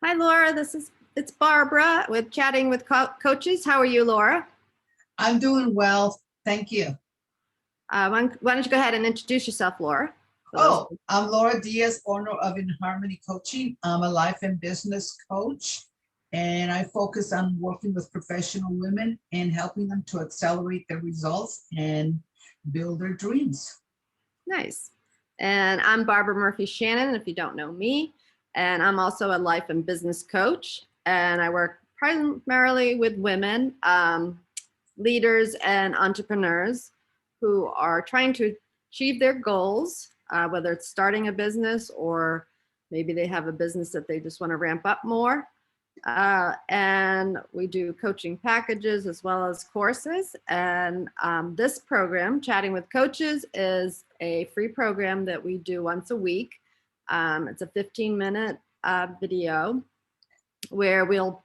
Hi, Laura. It's Barbara with Chatting with Coaches. How are you, Laura? I'm doing well, thank you. Why don't you go ahead and introduce yourself, Laura? I'm Laura Diaz, owner of In Harmony Coaching. I'm a life and business coach, and I focus on working with professional women and helping them to accelerate their results and build their dreams. Nice. And I'm Barbara Murphy-Shannon, if you don't know me. And I'm also a life and business coach. And I work primarily with women, leaders and entrepreneurs who are trying to achieve their goals, whether it's starting a business or maybe they have a business that they just want to ramp up more. And we do coaching packages as well as courses. And this program, Chatting with Coaches, is a free program that we do once a week. It's a 15-minute video where we'll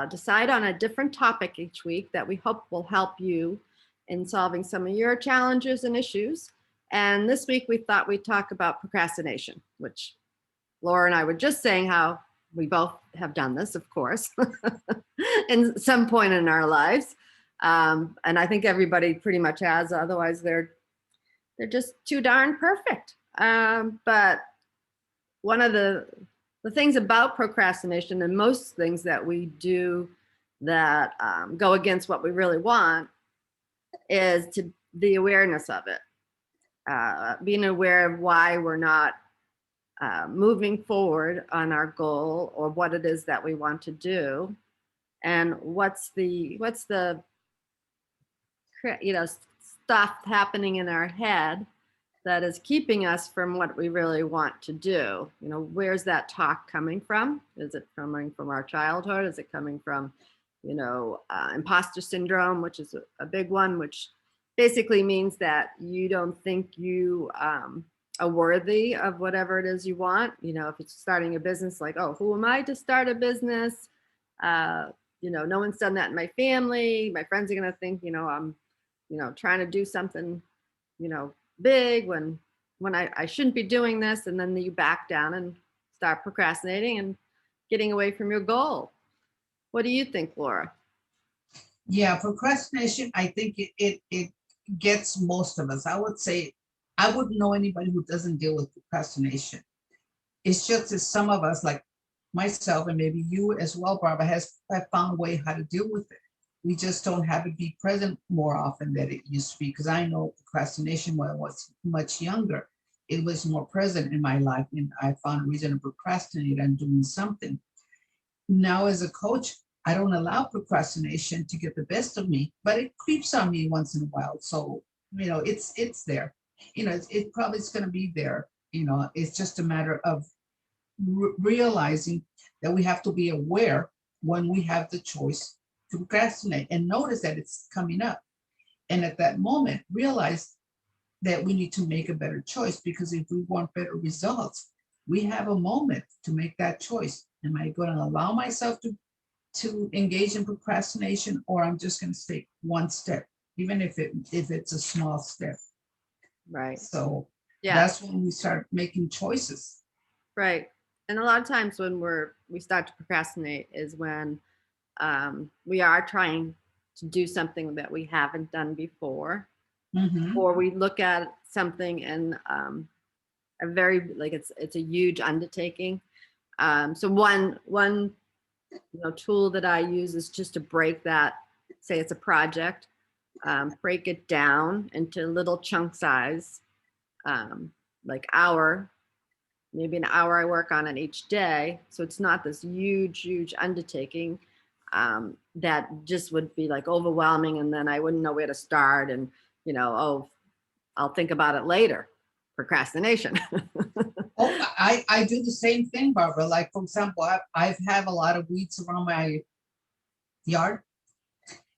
decide on a different topic each week that we hope will help you in solving some of your challenges and issues. And this week we thought we'd talk about procrastination, which Laura and I were just saying how we both have done this, of course, in some point in our lives. And I think everybody pretty much has, otherwise they're just too darn perfect. But one of the things about procrastination and most things that we do that go against what we really want is to the awareness of it. Being aware of why we're not moving forward on our goal or what it is that we want to do, and what's the stuff happening in our head that is keeping us from what we really want to do. Where's that talk coming from? Is it coming from our childhood? Is it coming from imposter syndrome, which is a big one, which basically means that you don't think you are worthy of whatever it is you want. If it's starting a business, like, oh, who am I to start a business? No one's done that in my family. My friends are going to think, I'm, trying to do something, big when I shouldn't be doing this. And then you back down and start procrastinating and getting away from your goal. What do you think, Laura? Yeah, procrastination, I think it gets most of us. I would say I wouldn't know anybody who doesn't deal with procrastination. It's just that some of us, like myself and maybe you as well, Barbara, have found a way how to deal with it. We just don't have it be present more often than it used to be. Because I know procrastination when I was much younger, it was more present in my life, and I found a reason to procrastinate on doing something. Now, as a coach, I don't allow procrastination to get the best of me, but it creeps on me once in a while. So, it's there. It probably is going to be there. It's just a matter of realizing that we have to be aware when we have the choice to procrastinate and notice that it's coming up. And at that moment, realize that we need to make a better choice, because if we want better results, we have a moment to make that choice. Am I going to allow myself to engage in procrastination, or I'm just going to take one step, even if it's a small step? Right. So yeah, that's when we start making choices. Right. And a lot of times when we start to procrastinate is when we are trying to do something that we haven't done before, or we look at something and a very, like, it's a huge undertaking. So one tool that I use is just to break that, say it's a project, break it down into little chunk size, like maybe an hour I work on it each day. So it's not this huge undertaking that just would be like overwhelming, and then I wouldn't know where to start, and I'll think about it later. Procrastination. Oh, I do the same thing, Barbara. Like, for example, I have a lot of weeds around my yard.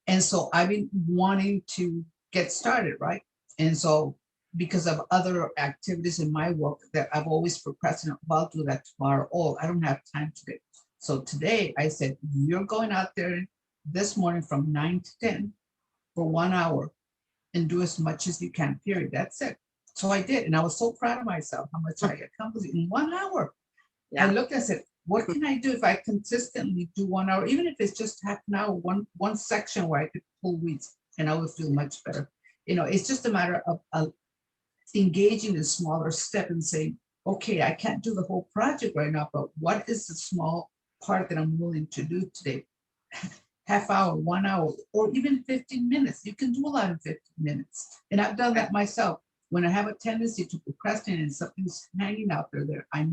And so I've been wanting to get started, right? And so because of other activities in my work that I've always procrastinated, I'll do that tomorrow. Oh, I don't have time today. So today I said, you're going out there this morning from 9 to 10 for 1 hour and do as much as you can, period. That's it. So I did. And I was so proud of myself, how much I accomplished in 1 hour. Yeah. I looked and said, what can I do if I consistently do 1 hour, even if it's just half an hour, one section where I could pull weeds, and I would feel much better. It's just a matter of engaging in smaller step and saying, okay, I can't do the whole project right now, but what is the small part that I'm willing to do today? Half hour, 1 hour, or even 15 minutes. You can do a lot in 15 minutes. And I've done that myself. When I have a tendency to procrastinate and something's hanging out there that I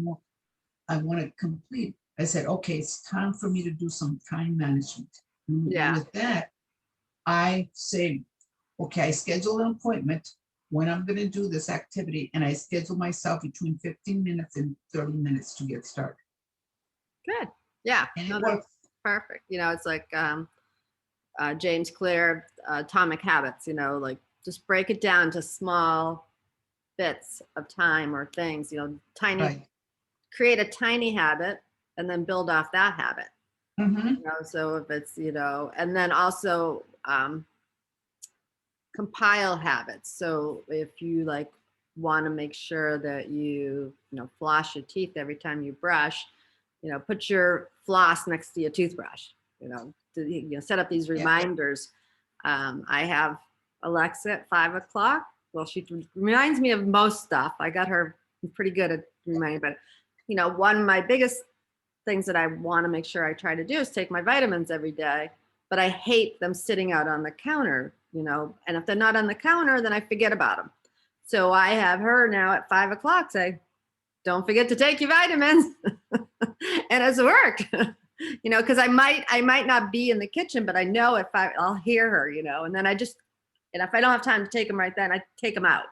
want to complete, I said, okay, it's time for me to do some time management. And with that, I say, okay, I schedule an appointment when I'm going to do this activity, and I schedule myself between 15 minutes and 30 minutes to get started. Good. Yeah. And No, it that's works. perfect. It's like James Clear, Atomic Habits, like just break it down to small bits of time or things, tiny, Right. create a tiny habit and then build off that habit. Mhm. So if it's, and then also compile habits. So if you want to make sure that you floss your teeth every time you brush, put your floss next to your toothbrush, set up these reminders. I have Alexa at 5 o'clock. Well, she reminds me of most stuff. I got her pretty good at reminding, but one of my biggest things that I want to make sure I try to do is take my vitamins every day, but I hate them sitting out on the counter, and if they're not on the counter, then I forget about them. So I have her now at 5 o'clock say, don't forget to take your vitamins. And it's worked, because I might not be in the kitchen, but I know if I'll hear her, and then and if I don't have time to take them right then, I take them out.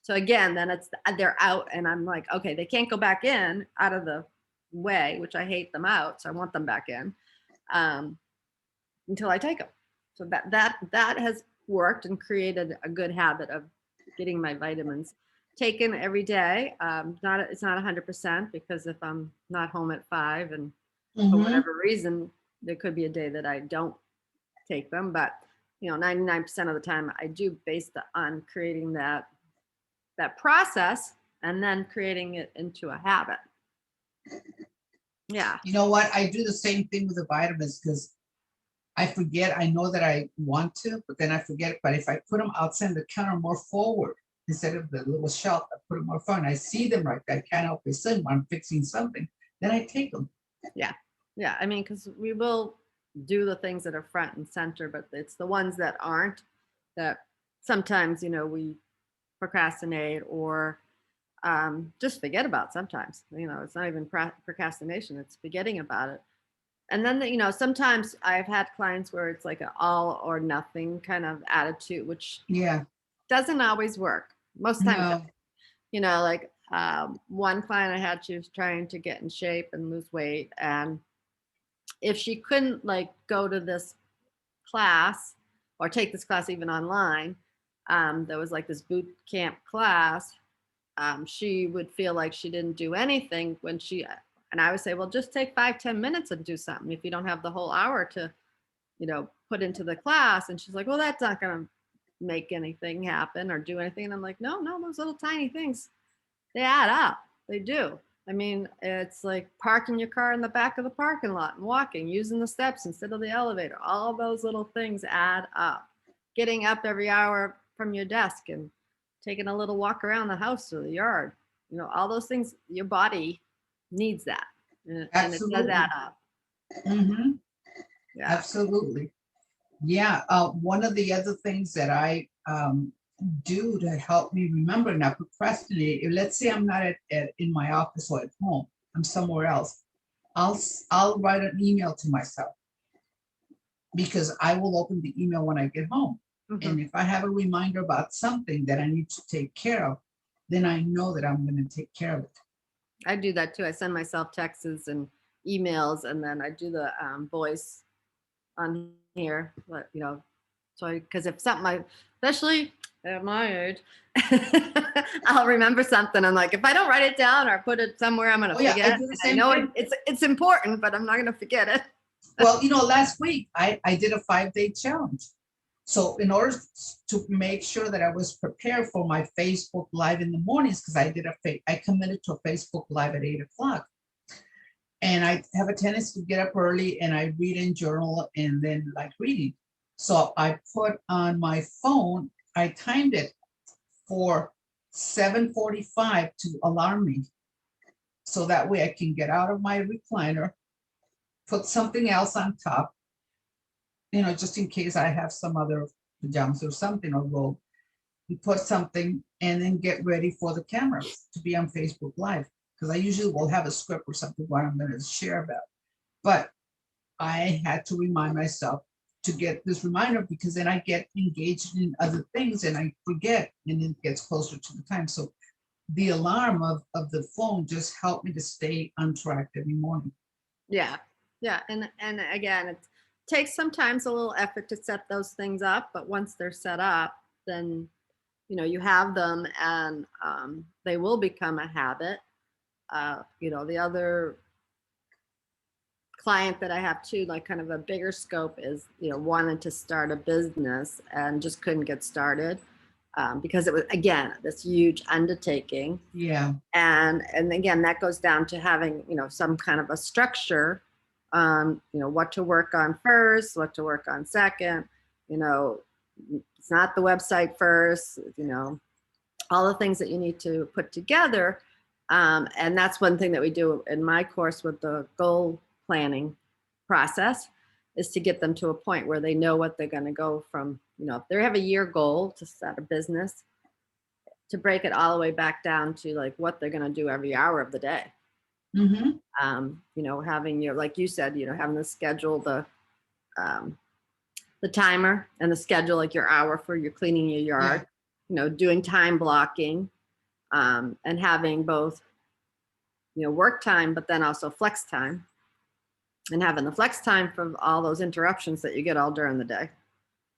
So again, then they're out and I'm like, okay, they can't go back in out of the way, which I hate them out. So I want them back in until I take them. So that has worked and created a good habit of getting my vitamins taken every day. It's not 100% because if I'm not home at 5 and for whatever reason, there could be a day that I don't take them, but 99% of the time I do, based on creating that process and then creating it into a habit. Yeah. You know what? I do the same thing with the vitamins because I forget. I know that I want to, but then I forget. But if I put them outside the counter more forward instead of the little shelf, I put them more forward. I see them right there. I can't help but see them. I'm fixing something. Then I take them. Yeah. Yeah. I mean, because we will do the things that are front and center, but it's the ones that aren't that sometimes, we procrastinate or just forget about sometimes. It's not even procrastination, it's forgetting about it. And then, sometimes I've had clients where it's like an all or nothing kind of attitude, which doesn't always work. Most times, one client I had, she was trying to get in shape and lose weight. And if she couldn't go to this class or take this class even online, there was this boot camp class. She would feel like she didn't do anything and I would say, well, just take 5-10 minutes and do something if you don't have the whole hour to, put into the class. And she's like, well, that's not going to make anything happen or do anything. And I'm like, no, those little tiny things, they add up. They do. I mean, it's like parking your car in the back of the parking lot and walking, using the steps instead of the elevator. All those little things add up. Getting up every hour from your desk and taking a little walk around the house or the yard, all those things, your body needs that. And it does add up. Mm-hmm. Yeah. Absolutely. Yeah. One of the other things that I do to help me remember not procrastinate, if let's say I'm not in my office or at home, I'm somewhere else, I'll write an email to myself because I will open the email when I get home. And if I have a reminder about something that I need to take care of, then I know that I'm going to take care of it. I do that too. I send myself texts and emails, and then I do the voice on here, but so because if something especially at my age, I'll remember something. I'm like, if I don't write it down or put it somewhere, I'm gonna forget. I know it's important, but I'm not gonna forget it. Well, last week I did a 5-day challenge. So in order to make sure that I was prepared for my Facebook Live in the mornings, because I committed to a Facebook Live at 8 o'clock. And I have a tendency to get up early and I read and journal and then like reading. So I put on my phone, I timed it for 7:45 to alarm me. So that way I can get out of my recliner, put something else on top, just in case I have some other pajamas or something or robe. You put something and then get ready for the cameras to be on Facebook Live. Because I usually will have a script or something what I'm going to share about. But I had to remind myself to get this reminder because then I get engaged in other things and I forget and it gets closer to the time. So the alarm of the phone just helped me to stay on track every morning. Yeah. Yeah. And again, it takes sometimes a little effort to set those things up, but once they're set up, then you have them and they will become a habit. The other client that I have too, like kind of a bigger scope is, wanted to start a business and just couldn't get started because it was, again, this huge undertaking. Yeah. And again, that goes down to having, some kind of a structure, what to work on first, what to work on second, it's not the website first, all the things that you need to put together. And that's one thing that we do in my course with the goal planning process is to get them to a point where they know what they're going to go from, if they have a year goal to start a business, to break it all the way back down to like what they're going to do every hour of the day. Mm-hmm. Having like you said, having to schedule the timer and the schedule, like your hour for your cleaning your yard, doing time blocking, and having both, work time, but then also flex time, and having the flex time for all those interruptions that you get all during the day,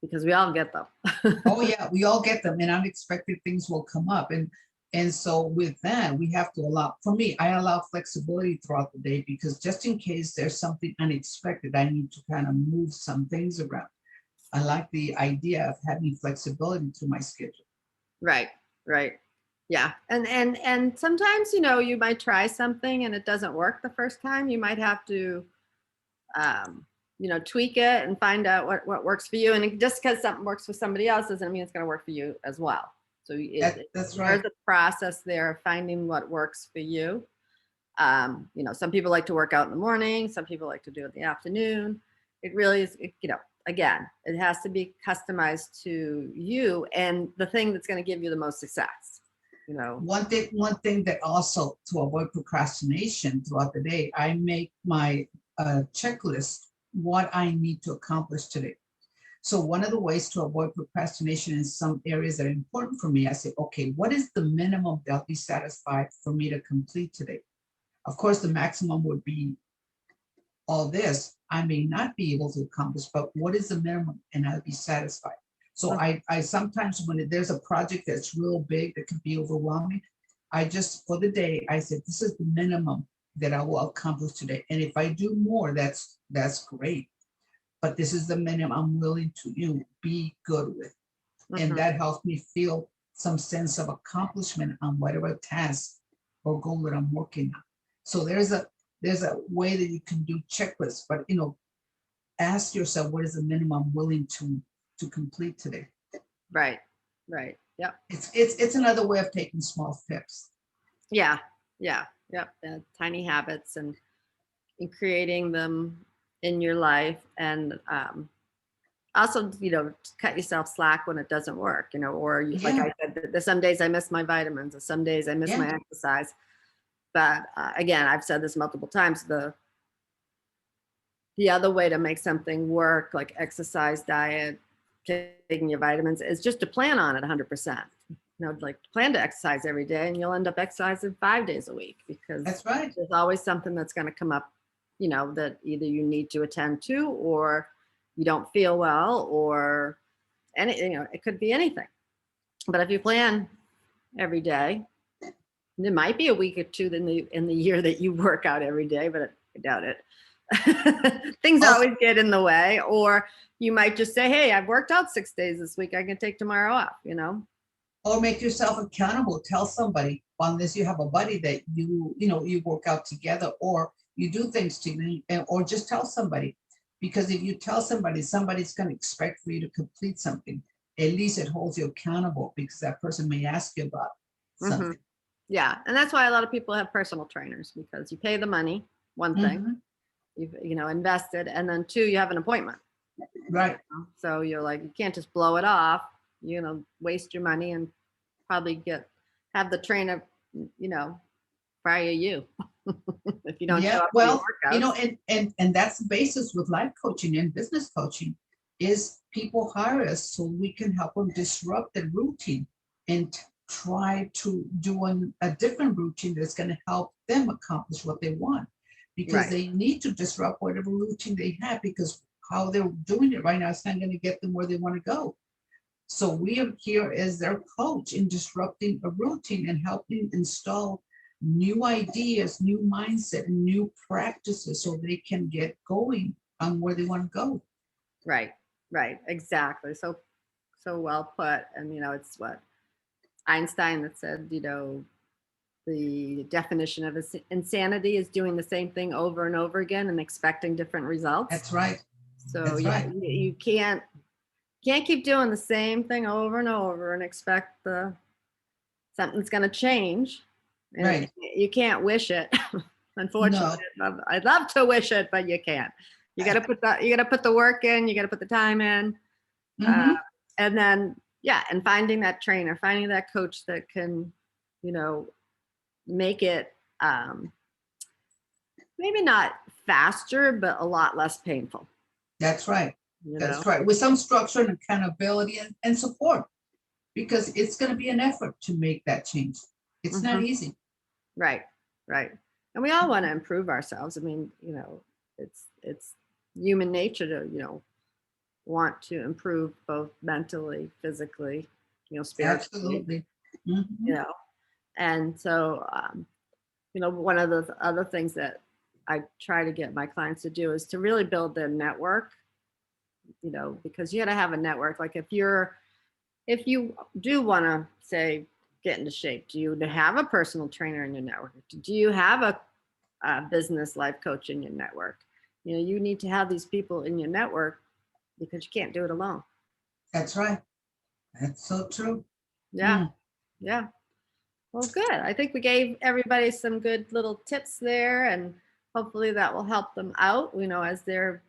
because we all get them. Oh yeah, we all get them, and unexpected things will come up, and so with that, we have to allow. For me, I allow flexibility throughout the day because just in case there's something unexpected, I need to kind of move some things around. I like the idea of having flexibility to my schedule. Right. Yeah. And sometimes, you might try something and it doesn't work the first time. You might have to, tweak it and find out what works for you. And just because something works for somebody else doesn't mean it's going to work for you as well. So that's right. There's a process there of finding what works for you. Some people like to work out in the morning. Some people like to do it in the afternoon. It really is, again, it has to be customized to you and the thing that's going to give you the most success. One thing that also, to avoid procrastination throughout the day, I make my checklist what I need to accomplish today. So one of the ways to avoid procrastination in some areas that are important for me, I say, okay, what is the minimum that'll be satisfied for me to complete today? Of course, the maximum would be all this. I may not be able to accomplish, but what is the minimum? And I'll be satisfied. So I sometimes when there's a project that's real big that can be overwhelming, I just, for the day, I said, this is the minimum that I will accomplish today. And if I do more, that's great. But this is the minimum I'm willing to be good with. And that helps me feel some sense of accomplishment on whatever task or goal that I'm working on. So there's a way that you can do checklists, but ask yourself, what is the minimum I'm willing to complete today? Right. Yep. It's another way of taking small steps. Yeah. Yep. Tiny habits and creating them in your life, and also cut yourself slack when it doesn't work, or like I said, there's some days I miss my vitamins, or some days I miss my exercise. But again, I've said this multiple times, the other way to make something work, like exercise, diet, taking your vitamins, is just to plan on it 100%. Like plan to exercise every day, and you'll end up exercising 5 days a week, because that's right. There's always something that's going to come up, that either you need to attend to, or you don't feel well, or it could be anything. But if you plan every day, there might be a week or two in the year that you work out every day, but I doubt it. Things always get in the way. Or you might just say, hey, I've worked out 6 days this week, I can take tomorrow off, Or make yourself accountable. Tell somebody, unless you have a buddy that you work out together, or you do things to me, or just tell somebody. Because if you tell somebody, somebody's going to expect for you to complete something. At least it holds you accountable, because that person may ask you about something. Yeah, and that's why a lot of people have personal trainers, because you pay the money, one thing, Mhm. you've invested, and then two, you have an appointment. Right. So you're like, you can't just blow it off, waste your money and probably have the trainer, fire you if you don't show Yeah. up to your Well, workouts. and that's the basis with life coaching and business coaching, is people hire us so we can help them disrupt the routine and try to do a different routine that's going to help them accomplish what they want, because Right. they need to disrupt whatever routine they have, because how they're doing it right now is not going to get them where they want to go. So we are here as their coach in disrupting a routine and helping install new ideas, new mindset, and new practices so they can get going on where they want to go. Right. Exactly. So well put. And it's what Einstein that said, the definition of insanity is doing the same thing over and over again and expecting different results. That's right. So That's yeah, right. you can't keep doing the same thing over and over and expect something's going to change. And Right. you can't wish it. Unfortunately, No. I'd love to wish it, but you can't. You got to put the work in. You got to put the time in, Mhm. and then and finding that trainer, finding that coach that can, make it maybe not faster, but a lot less painful. That's right. You That's know? right. With some structure and accountability and support, because it's going to be an effort to make that change. It's not easy. Right. And we all want to improve ourselves. I mean, it's human nature to, want to improve both mentally, physically, spiritually, Absolutely. Mhm. And so, one of the other things that I try to get my clients to do is to really build their network, because you got to have a network. Like if you do want to say, get into shape, do you have a personal trainer in your network? Do you have a business life coach in your network? You need to have these people in your network, because you can't do it alone. That's right. That's so true. Yeah. Well, good. I think we gave everybody some good little tips there, and hopefully that will help them out, as they're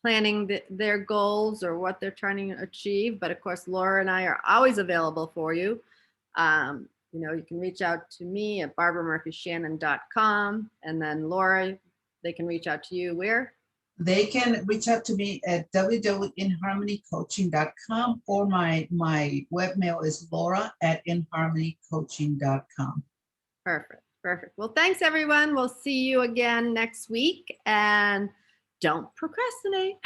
planning their goals or what they're trying to achieve. But of course, Laura and I are always available for you. You can reach out to me at barbaramurphyshannon.com, and then Laura, they can reach out to you where? They can reach out to me at www.inharmonycoaching.com, or my webmail is laura@inharmonycoaching.com. Perfect. Well, thanks everyone. We'll see you again next week, and don't procrastinate.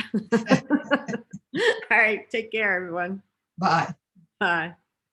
All right. Take care, everyone. Bye. Bye.